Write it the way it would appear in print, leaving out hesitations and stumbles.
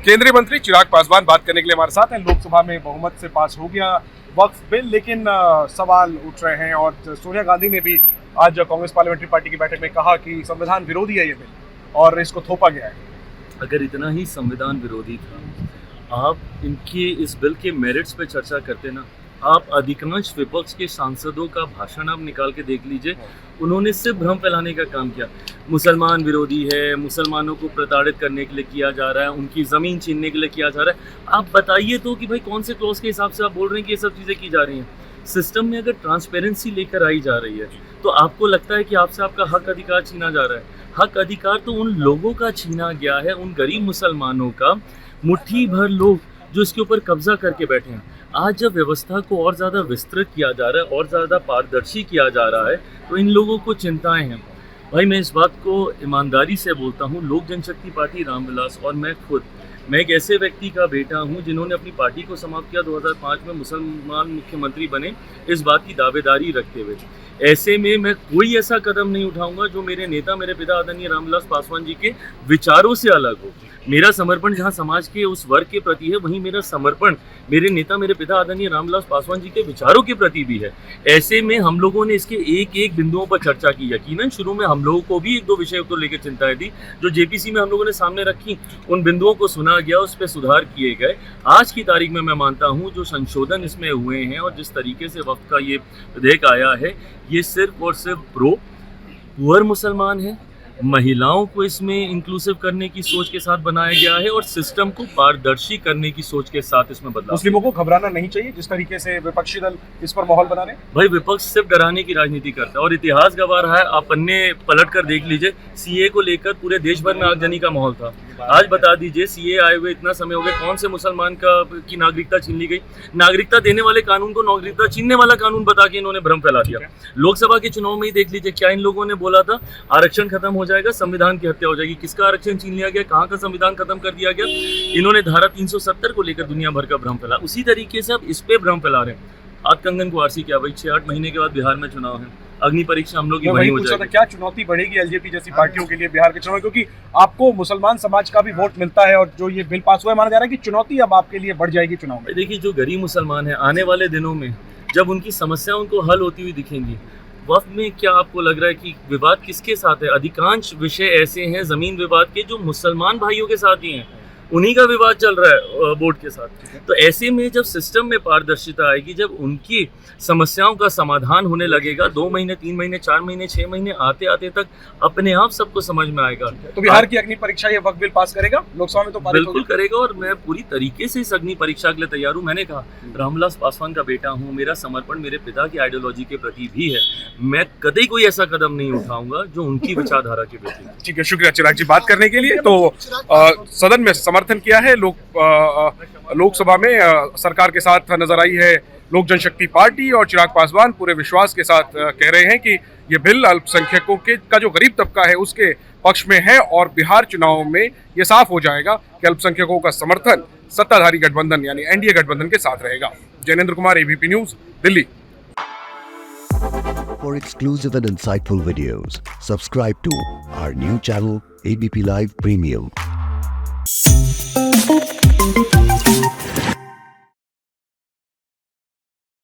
केंद्रीय मंत्री चिराग पासवान बात करने के लिए हमारे साथ हैं। लोकसभा में बहुमत से पास हो गया वक्फ बिल, लेकिन सवाल उठ रहे हैं और सोनिया गांधी ने भी आज कांग्रेस पार्लियामेंट्री पार्टी की बैठक में कहा कि संविधान विरोधी है ये बिल और इसको थोपा गया है। अगर इतना ही संविधान विरोधी था, आप इनके इस बिल के मेरिट्स पे चर्चा करते ना। आप अधिकांश विपक्ष के सांसदों का भाषण आप निकाल के देख लीजिए, उन्होंने सिर्फ भ्रम फैलाने का काम किया। मुसलमान विरोधी है, मुसलमानों को प्रताड़ित करने के लिए किया जा रहा है, उनकी ज़मीन छीनने के लिए किया जा रहा है। आप बताइए तो कि भाई कौन से क्लॉज के हिसाब से आप बोल रहे हैं कि ये सब चीज़ें की जा रही हैं। सिस्टम में अगर ट्रांसपेरेंसी लेकर आई जा रही है तो आपको लगता है कि आपसे आपका हक अधिकार छीना जा रहा है। हक अधिकार तो उन लोगों का छीना गया है, उन गरीब मुसलमानों का, मुट्ठी भर लोग जो इसके ऊपर कब्जा करके बैठे हैं। आज जब व्यवस्था को और ज़्यादा विस्तृत किया जा रहा है और ज़्यादा पारदर्शी किया जा रहा है तो इन लोगों को चिंताएं हैं। भाई मैं इस बात को ईमानदारी से बोलता हूँ, लोक जनशक्ति पार्टी रामविलास और मैं एक ऐसे व्यक्ति का बेटा हूँ जिन्होंने अपनी पार्टी को समाप्त किया 2005 में, मुसलमान मुख्यमंत्री बने इस बात की दावेदारी रखते हुए। ऐसे में मैं कोई ऐसा कदम नहीं उठाऊंगा जो मेरे नेता, मेरे पिता आदरणीय रामविलास पासवान जी के विचारों से अलग हो। मेरा समर्पण जहां समाज के उस वर्ग के प्रति है, वहीं मेरा समर्पण मेरे नेता, मेरे पिता आदरणीय रामविलास पासवान जी के विचारों के प्रति भी है। ऐसे में हम लोगों ने इसके एक एक बिंदुओं पर चर्चा की। यकीनन शुरू में हम लोगों को भी एक दो विषयों को लेकर चिंताएं थी, जो जेपीसी में हम लोगों ने सामने रखी। उन बिंदुओं को सुना गया, उस पर सुधार किए गए। आज की तारीख में मैं मानता हूँ जो संशोधन इसमें हुए हैं और जिस तरीके से वक्त का ये विधेयक आया है, ये सिर्फ और सिर्फ पुअर मुसलमान है। महिलाओं को इसमें इंक्लूसिव करने की सोच के साथ बनाया गया है और सिस्टम को पारदर्शी करने की सोच के साथ इसमें बदलाव। मुस्लिमों को घबराना नहीं चाहिए जिस तरीके से विपक्षी दल इस पर माहौल बना रहे हैं। भाई विपक्ष सिर्फ डराने की राजनीति करता है और इतिहास गवाह रहा है। आप पन्ने पलट कर देख लीजिए, सीए को लेकर पूरे देश भर में आगजनी का माहौल था। आज बता दीजिए, सीए आए हुए इतना समय हो गया, कौन से मुसलमान की नागरिकता छीन ली गई? नागरिकता देने वाले कानून को नागरिकता छीनने वाला कानून बता के इन्होंने भ्रम फैला दिया। लोकसभा के चुनाव में ही देख लीजिए, क्या इन लोगों ने बोला था आरक्षण खत्म हो जाएगा, संविधान की हत्या हो जाएगी। किसका आरक्षण छीन लिया गया? कहाँ का संविधान खत्म कर दिया गया? इन्होंने धारा 370 को लेकर दुनिया भर का भ्रम फैला। उसी तरीके से अब इस पे भ्रम फैला रहे हैं। आज कंगन को आरसी क्या भाई, 6-8 महीने के बाद बिहार में चुनाव है, अग्नि परीक्षा हम लोग की वहीं हो जाएगी। क्या चुनौती बढ़ेगी एलजेपी जैसी पार्टियों के लिए बिहार के चुनाव, क्योंकि आपको मुसलमान समाज का भी वोट मिलता है और जो ये बिल पास हुआ है, माना जा रहा है कि चुनौती अब आपके लिए बढ़ जाएगी चुनाव में। देखिए, जो गरीब मुसलमान है, आने वाले दिनों में जब उनकी समस्या उनको हल होती हुई दिखेंगी, वक्त में क्या आपको लग रहा है कि विवाद किसके साथ है? अधिकांश विषय ऐसे हैं जमीन विवाद के जो मुसलमान भाइयों के साथ ही हैं, उन्हीं का विवाद चल रहा है बोर्ड के साथ। तो ऐसे में जब सिस्टम में पारदर्शिता आएगी, जब उनकी समस्याओं का समाधान होने लगेगा, 2 महीने, 3 महीने, 4 महीने, 6 महीने आते आते तक अपने आप सबको समझ में आएगा। तो बिहार की अग्नि परीक्षा ये वक्त बिल पास करेगा लोकसभा में? तो बिल्कुल करेगा और मैं पूरी तरीके से इस अग्नि परीक्षा के लिए तैयार हूँ। मैंने कहा रामविलास पासवान का बेटा हूँ, मेरा समर्पण मेरे पिता की आइडियोलॉजी के प्रति भी है। मैं कभी कोई ऐसा कदम नहीं उठाऊंगा जो उनकी विचारधारा के प्रति। ठीक है, शुक्रिया चिराग जी बात करने के लिए। तो सदन में समर्थन किया है लोकसभा में सरकार के साथ नजर आई है लोक जनशक्ति पार्टी और चिराग पासवान पूरे विश्वास के साथ कह रहे हैं कि ये बिल अल्पसंख्यकों के का जो गरीब तबका है उसके पक्ष में है और बिहार चुनाव में ये साफ हो जाएगा कि अल्पसंख्यकों का समर्थन सत्ताधारी गठबंधन यानी एनडीए गठबंधन के साथ रहेगा। Jainendra Kumar, ABP news, Delhi. For exclusive and insightful videos, subscribe to our new channel ABP Live Premium.